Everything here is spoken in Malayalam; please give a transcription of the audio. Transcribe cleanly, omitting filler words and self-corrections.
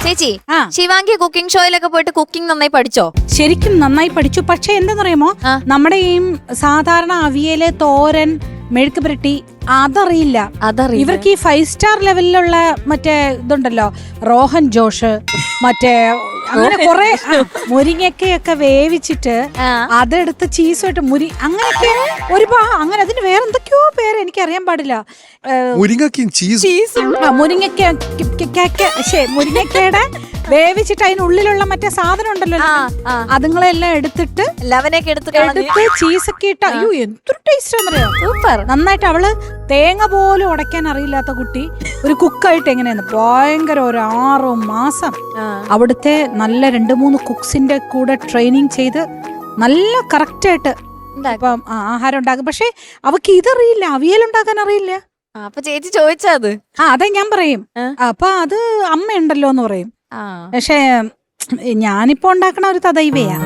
ചേച്ചി ശിവാംഗി കുക്കിംഗ് ഷോയിലൊക്കെ പോയിട്ട് കുക്കിംഗ് നന്നായി പഠിച്ചോ? ശരിക്കും നന്നായി പഠിച്ചു. പക്ഷെ എന്താണെന്നറിയാമോ, നമ്മുടെ ഈ സാധാരണ അവിയല്, തോരൻ, മെഴുക്ക് പുരട്ടി അതറിയില്ല. ഇവർക്ക് ഈ 5 സ്റ്റാർ ലെവലിലുള്ള മറ്റേ ഇതുണ്ടല്ലോ, റോഹൻ ജോഷ്, മറ്റേ അങ്ങനെ കുറെ മുരിങ്ങയൊക്കെ വേവിച്ചിട്ട് അതെടുത്ത് ചീസുമായിട്ട് അങ്ങനെയൊക്കെ ഒരുപാട് അങ്ങനെ അതിന് വേറെ എന്തൊക്കെയോ പേര് എനിക്ക് അറിയാൻ പാടില്ല. മുരിങ്ങക്കയുടെ വേവിച്ചിട്ട് അതിനുള്ളിലുള്ള മറ്റേ സാധനം ഉണ്ടല്ലോ, അതുങ്ങളെല്ലാം എടുത്തിട്ട് ചീസൊക്കെ ഇട്ട് അയ്യോ എന്തൊരു ടേസ്റ്റ് ആണെന്നറിയോ, സൂപ്പർ. നന്നായിട്ട് അവള് തേങ്ങ പോലും ഉടയ്ക്കാൻ അറിയില്ലാത്ത കുട്ടി ഒരു കുക്കായിട്ട് എങ്ങനെയാന്ന് ഭയങ്കര ഒരു 6 മാസം അവിടുത്തെ നല്ല 2-3 കുക്സിന്റെ കൂടെ ട്രെയിനിങ് ചെയ്ത് നല്ല കറക്റ്റായിട്ട് ഇപ്പം ആഹാരം ഉണ്ടാക്കും. പക്ഷെ അവക്ക് ഇതറിയില്ല, അവിയലുണ്ടാക്കാൻ അറിയില്ല. അപ്പൊ ചേച്ചി ചോദിച്ചത് അതെ ഞാൻ പറയും. അപ്പൊ അത് അമ്മയുണ്ടല്ലോ എന്ന് പറയും. പക്ഷെ ഞാനിപ്പോ ഉണ്ടാക്കണ ഒരു തദൈവയാ.